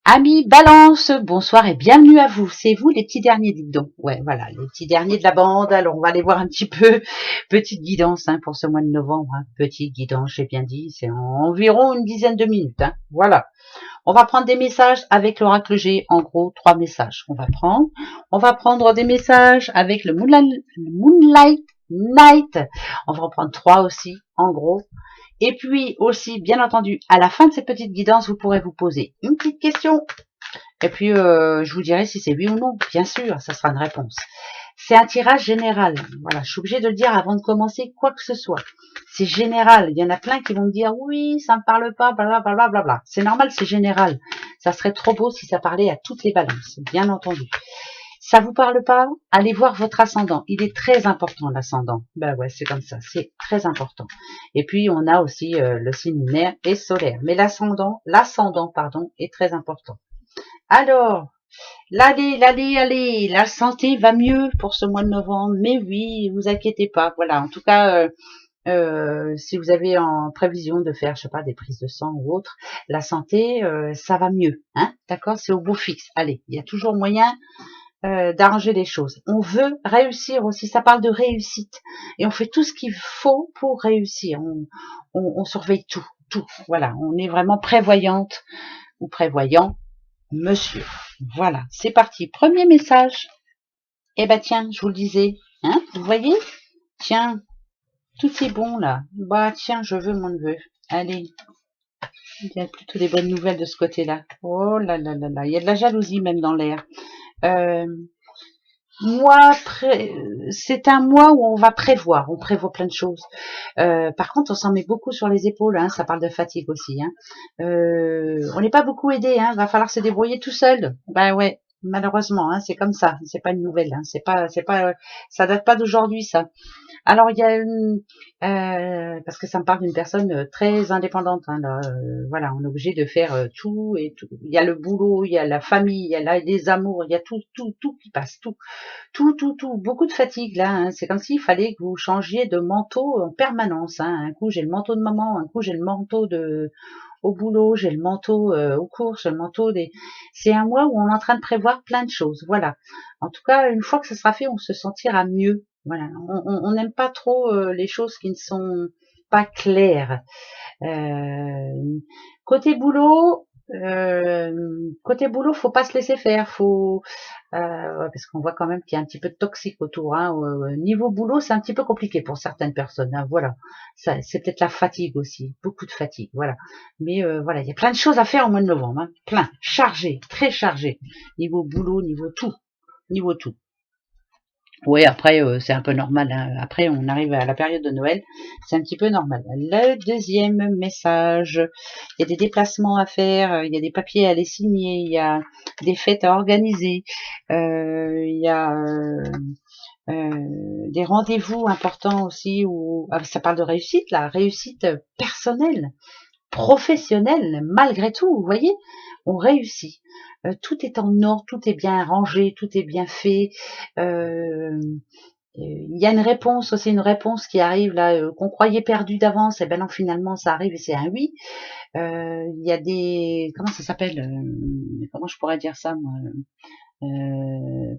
Amis Balance, bonsoir et bienvenue à vous. C'est vous les petits derniers, dites donc. Ouais, voilà, les petits derniers de la bande. Alors, on va aller voir un petit peu. Petite guidance pour ce mois de novembre. Petite guidance, j'ai bien dit. C'est environ une dizaine de minutes. Voilà. On va prendre des messages avec l'oracle G. En gros, 3 messages qu'on va prendre. On va prendre des messages avec le Moonlight Night. On va en prendre 3 aussi, en gros. Et puis aussi, bien entendu, à la fin de cette petite guidance, vous pourrez vous poser une petite question. Et puis, je vous dirai si c'est oui ou non. Bien sûr, ça sera une réponse. C'est un tirage général. Voilà, je suis obligée de le dire avant de commencer quoi que ce soit. C'est général. Il y en a plein qui vont me dire oui, ça me parle pas, blablabla. Bla bla. C'est normal, c'est général. Ça serait trop beau si ça parlait à toutes les balances, bien entendu. Ça vous parle pas? Allez voir votre ascendant. Il est très important, l'ascendant. Ben ouais, c'est comme ça. C'est très important. Et puis, on a aussi le signe lunaire et solaire. Mais l'ascendant, pardon, est très important. Alors, allez, la santé va mieux pour ce mois de novembre. Mais oui, vous inquiétez pas. Voilà, en tout cas, si vous avez en prévision de faire, je sais pas, des prises de sang ou autre, la santé, ça va mieux. D'accord? C'est au beau fixe. Allez, il y a toujours moyen d'arranger les choses. On veut réussir aussi, ça parle de réussite. Et on fait tout ce qu'il faut pour réussir. On surveille tout, tout. Voilà, on est vraiment prévoyante ou prévoyant, monsieur. Voilà, c'est parti. Premier message. Eh ben tiens, je vous le disais, vous voyez? Tiens, tout est bon là. Bah tiens, je veux mon neveu. Allez, il y a plutôt des bonnes nouvelles de ce côté-là. Oh là là là là, il y a de la jalousie même dans l'air. Euh, c'est un mois où on va prévoir, on prévoit plein de choses. Par contre, on s'en met beaucoup sur les épaules, ça parle de fatigue aussi. On n'est pas beaucoup aidé, va falloir se débrouiller tout seul. Ben ouais, malheureusement, c'est comme ça. C'est pas une nouvelle, c'est pas, ça date pas d'aujourd'hui ça. Alors il y a parce que ça me parle d'une personne très indépendante. Là, voilà, on est obligé de faire tout et tout. Il y a le boulot, il y a la famille, il y a les amours, il y a tout qui passe, tout. Beaucoup de fatigue là. C'est comme s'il fallait que vous changiez de manteau en permanence. Un coup j'ai le manteau de maman, un coup j'ai le manteau de au boulot, j'ai le manteau aux courses, le manteau des. C'est un mois où on est en train de prévoir plein de choses. Voilà. En tout cas, une fois que ça sera fait, on se sentira mieux. Voilà. On n'aime pas trop les choses qui ne sont pas claires. Euh, côté boulot, faut pas se laisser faire, parce qu'on voit quand même qu'il y a un petit peu de toxique autour. Niveau boulot, c'est un petit peu compliqué pour certaines personnes. Voilà, ça, c'est peut-être la fatigue aussi, beaucoup de fatigue. Voilà, mais voilà, il y a plein de choses à faire au mois de novembre, plein, chargé, très chargé. Niveau boulot, niveau tout. Oui, après, c'est un peu normal. Après, on arrive à la période de Noël, c'est un petit peu normal. Le deuxième message, il y a des déplacements à faire, il y a des papiers à aller signer, il y a des fêtes à organiser, il y a des rendez-vous importants aussi où ça parle de réussite, la réussite personnelle, professionnelle, malgré tout, vous voyez, on réussit. Tout est en ordre, tout est bien rangé, tout est bien fait. Il y a une réponse aussi, une réponse qui arrive là, qu'on croyait perdue d'avance, et ben non, finalement ça arrive et c'est un oui. Il y a des, comment ça s'appelle, comment je pourrais dire ça moi, euh,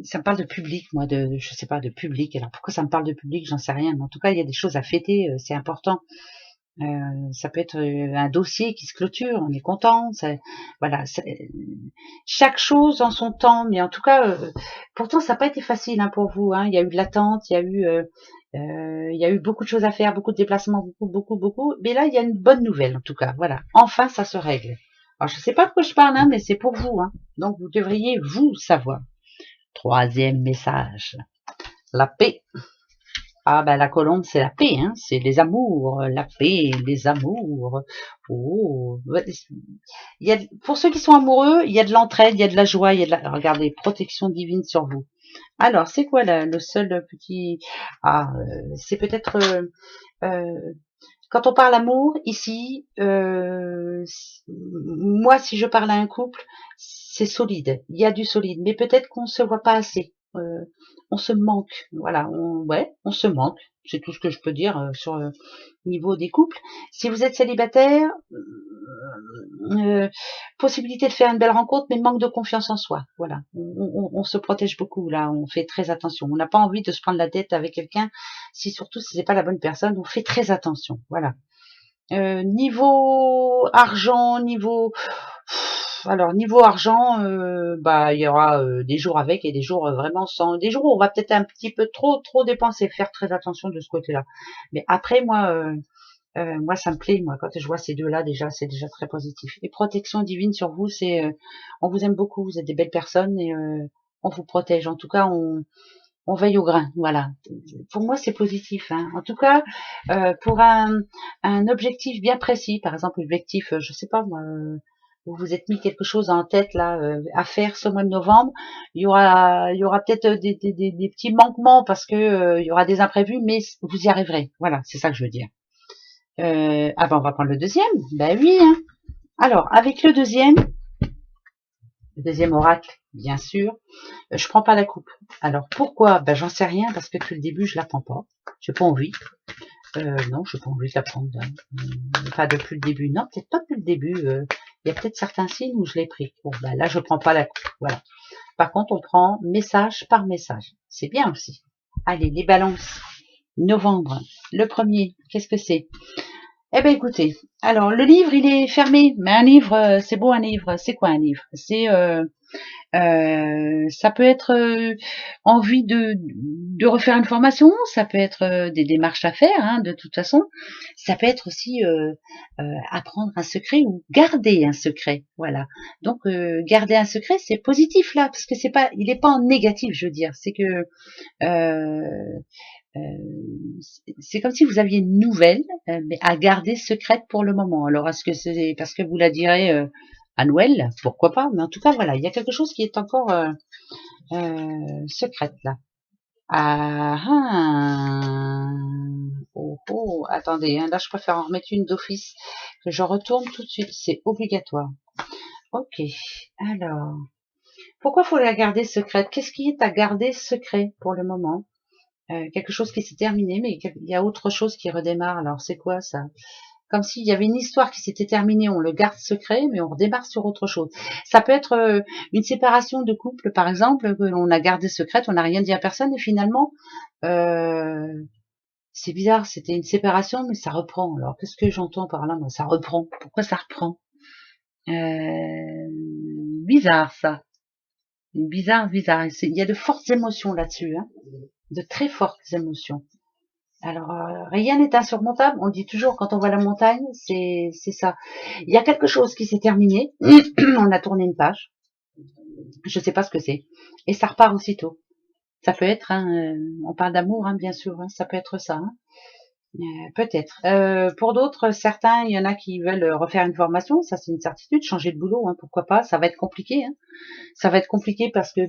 ça me parle de public, moi, je sais pas, de public. Alors pourquoi ça me parle de public, j'en sais rien, mais en tout cas il y a des choses à fêter, c'est important. Ça peut être un dossier qui se clôture, on est content. Voilà, chaque chose en son temps, mais en tout cas, pourtant ça n'a pas été facile pour vous. Il y a eu de l'attente, il y a eu beaucoup de choses à faire, beaucoup de déplacements, beaucoup. Mais là, il y a une bonne nouvelle en tout cas. Voilà, enfin ça se règle. Alors je sais pas de quoi je parle, mais c'est pour vous. Donc vous devriez vous savoir. Troisième message, la paix. Ah ben la colombe c'est la paix, c'est les amours, la paix, les amours. Oh, il y a, pour ceux qui sont amoureux, il y a de l'entraide, il y a de la joie, il y a de la, regardez, protection divine sur vous. Alors c'est quoi le seul petit, c'est peut-être quand on parle amour ici, moi si je parle à un couple, c'est solide, il y a du solide, mais peut-être qu'on se voit pas assez. On se manque, voilà, on se manque, c'est tout ce que je peux dire sur le niveau des couples. Si vous êtes célibataire, possibilité de faire une belle rencontre, mais manque de confiance en soi. Voilà, on se protège beaucoup là, on fait très attention. On n'a pas envie de se prendre la tête avec quelqu'un, surtout si c'est pas la bonne personne, on fait très attention. Voilà. Niveau argent, niveau argent, bah il y aura des jours avec et des jours vraiment sans. Des jours où on va peut-être un petit peu trop dépenser, faire très attention de ce côté-là. Mais après moi ça me plaît, moi quand je vois ces deux-là déjà, c'est déjà très positif. Et protection divine sur vous, c'est on vous aime beaucoup, vous êtes des belles personnes et on vous protège. En tout cas, on veille au grain, voilà. Pour moi, c'est positif. Hein. En tout cas, pour un objectif bien précis, par exemple, objectif, je sais pas moi, vous vous êtes mis quelque chose en tête là à faire ce mois de novembre, il y aura peut-être des petits manquements parce que il y aura des imprévus, mais vous y arriverez. Voilà, c'est ça que je veux dire. Ah ben on va prendre le deuxième. Ben oui. Hein. Alors avec le deuxième oracle, bien sûr. Je prends pas la coupe. Alors pourquoi? Ben j'en sais rien parce que depuis le début je la prends pas. J'ai pas envie. Non, j'ai pas envie de la prendre. Pas depuis le début. Non, peut-être pas depuis le début. Il y a peut-être certains signes où je l'ai pris. Bon, ben là je prends pas la coupe. Voilà. Par contre, on prend message par message. C'est bien aussi. Allez, les balances. Novembre. Le premier. Qu'est-ce que c'est? Eh ben écoutez. Alors le livre il est fermé, mais un livre, c'est beau un livre. C'est quoi un livre? C'est ça peut être envie de refaire une formation, ça peut être des démarches à faire, hein, de toute façon. Ça peut être aussi apprendre un secret ou garder un secret, voilà. Donc garder un secret, c'est positif là, parce que il est pas en négatif, je veux dire. C'est que c'est comme si vous aviez une nouvelle, mais à garder secrète pour le moment. Alors est-ce que c'est parce que vous la direz à Noël, pourquoi pas, mais en tout cas voilà, il y a quelque chose qui est encore secrète là. Ah, ah. Oh, attendez, hein, là je préfère en remettre une d'office, que je retourne tout de suite, c'est obligatoire. Ok, alors, pourquoi faut la garder secrète? Qu'est-ce qui est à garder secret pour le moment? Quelque chose qui s'est terminé, mais il y a autre chose qui redémarre, alors c'est quoi ça? Comme s'il y avait une histoire qui s'était terminée, on le garde secret, mais on redémarre sur autre chose. Ça peut être une séparation de couple, par exemple, que l'on a gardé secrète, on n'a rien dit à personne, et finalement, c'est bizarre, c'était une séparation, mais ça reprend. Alors, qu'est-ce que j'entends par là, moi? Ça reprend. Pourquoi ça reprend? Bizarre, ça. Bizarre. Il y a de fortes émotions là-dessus, hein. De très fortes émotions. Alors, rien n'est insurmontable. On le dit toujours quand on voit la montagne, c'est ça. Il y a quelque chose qui s'est terminé. On a tourné une page. Je sais pas ce que c'est. Et ça repart aussitôt. Ça peut être, hein, on parle d'amour, hein, bien sûr. Hein, ça peut être ça. Hein. Peut-être. Pour d'autres, certains, il y en a qui veulent refaire une formation. Ça, c'est une certitude. Changer de boulot, hein, pourquoi pas. Ça va être compliqué. Hein. Ça va être compliqué parce que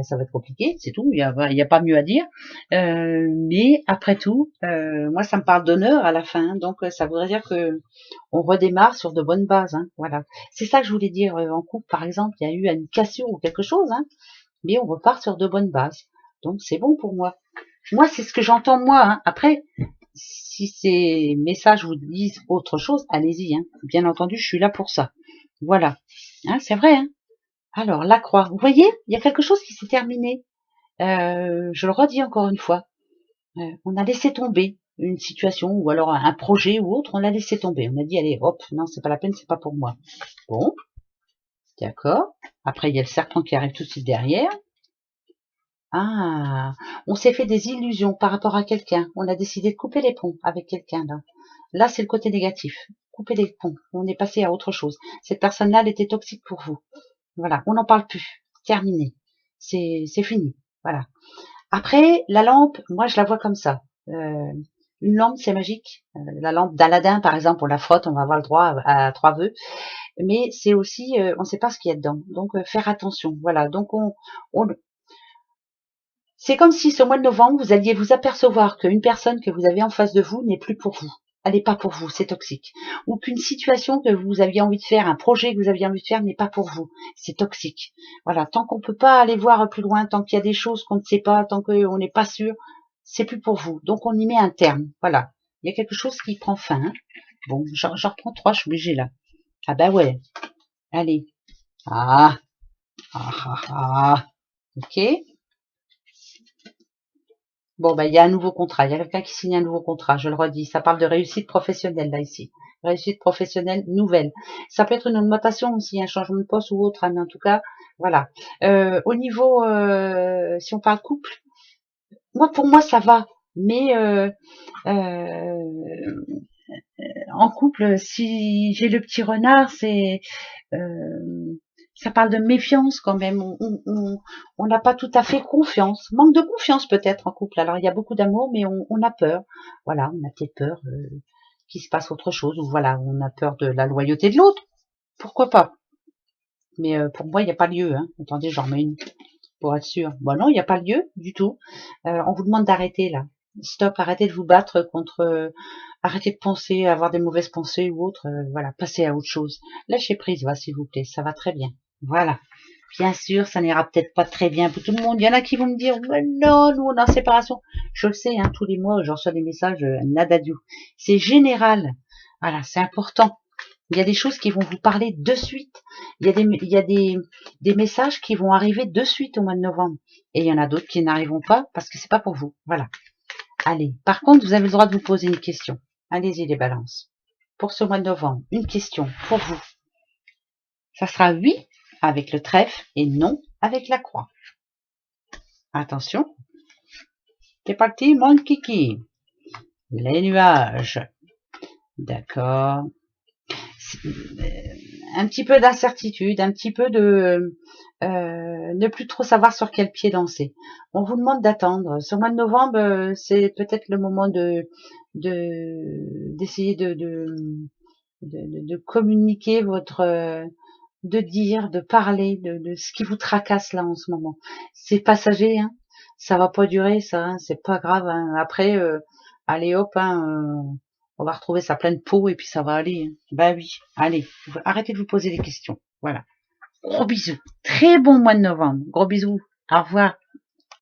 ça va être compliqué, c'est tout, il y a pas mieux à dire. Mais après tout, moi ça me parle d'honneur à la fin, donc ça voudrait dire que on redémarre sur de bonnes bases. Hein, voilà. C'est ça que je voulais dire en couple, par exemple, il y a eu une cassure ou quelque chose, hein, mais on repart sur de bonnes bases. Donc c'est bon pour moi. Moi, c'est ce que j'entends moi. Hein. Après, si ces messages vous disent autre chose, allez-y. Hein. Bien entendu, je suis là pour ça. Voilà. Hein, c'est vrai. Hein. Alors, la croix. Vous voyez, il y a quelque chose qui s'est terminé. Je le redis encore une fois. On a laissé tomber une situation ou alors un projet ou autre, on l'a laissé tomber. On a dit, allez, hop, non, c'est pas la peine, c'est pas pour moi. Bon, d'accord. Après, il y a le serpent qui arrive tout de suite derrière. Ah, on s'est fait des illusions par rapport à quelqu'un. On a décidé de couper les ponts avec quelqu'un là. Là, c'est le côté négatif. Couper les ponts. On est passé à autre chose. Cette personne-là, elle était toxique pour vous. Voilà, on n'en parle plus. Terminé. C'est fini. Voilà. Après, la lampe, moi je la vois comme ça. Une lampe, c'est magique. La lampe d'Aladin, par exemple, on la frotte, on va avoir le droit à 3 vœux. Mais c'est aussi, on ne sait pas ce qu'il y a dedans. Donc, faire attention. Voilà. Donc, c'est comme si ce mois de novembre, vous alliez vous apercevoir qu'une personne que vous avez en face de vous n'est plus pour vous. Elle n'est pas pour vous, c'est toxique. Ou qu'une situation que vous aviez envie de faire, un projet que vous aviez envie de faire n'est pas pour vous, c'est toxique. Voilà, tant qu'on peut pas aller voir plus loin, tant qu'il y a des choses qu'on ne sait pas, tant qu'on n'est pas sûr, c'est plus pour vous. Donc on y met un terme. Voilà, il y a quelque chose qui prend fin. Hein. Bon, j'en reprends 3, je suis obligée là. Ah bah ouais, allez. Ah, ah, ah, ah. Ok. Bon, ben, il y a un nouveau contrat. Il y a quelqu'un qui signe un nouveau contrat. Je le redis. Ça parle de réussite professionnelle, là, ici. Réussite professionnelle nouvelle. Ça peut être une augmentation aussi, un changement de poste ou autre, hein, mais en tout cas, voilà. Au niveau, si on parle couple, pour moi, ça va. Mais en couple, si j'ai le petit renard, ça parle de méfiance quand même. On n'a pas tout à fait confiance. Manque de confiance peut-être en couple. Alors il y a beaucoup d'amour, mais on a peur. Voilà, on a peut-être peur qu'il se passe autre chose. Ou voilà, on a peur de la loyauté de l'autre. Pourquoi pas? Mais pour moi, il n'y a pas lieu. Hein. Attendez, j'en mets une pour être sûr. Bon non, il n'y a pas lieu du tout. On vous demande d'arrêter là. Stop, arrêtez de vous battre contre, arrêtez de penser, avoir des mauvaises pensées ou autre, voilà, passez à autre chose. Lâchez prise, va, s'il vous plaît, ça va très bien. Voilà. Bien sûr, ça n'ira peut-être pas très bien pour tout le monde. Il y en a qui vont me dire, mais non, nous on est en séparation. Je le sais, hein, tous les mois, je reçois des messages, nada du. C'est général. Voilà, c'est important. Il y a des choses qui vont vous parler de suite. Il y a des messages qui vont arriver de suite au mois de novembre. Et il y en a d'autres qui n'arriveront pas parce que c'est pas pour vous. Voilà. Allez. Par contre, vous avez le droit de vous poser une question. Allez-y, les balances. Pour ce mois de novembre, une question pour vous. Ça sera oui avec le trèfle et non avec la croix. Attention. C'est parti, mon kiki. Les nuages. D'accord. Un petit peu d'incertitude, un petit peu de ne plus trop savoir sur quel pied danser. On vous demande d'attendre. Ce mois de novembre, c'est peut-être le moment d'essayer de communiquer votre, de dire, de parler de ce qui vous tracasse là en ce moment. C'est passager, hein. Ça va pas durer, ça, hein. C'est pas grave. Hein. Après, allez hop, hein, on va retrouver sa pleine peau et puis ça va aller. Hein. Bah oui, allez, arrêtez de vous poser des questions. Voilà. Gros bisous. Très bon mois de novembre. Gros bisous. Au revoir.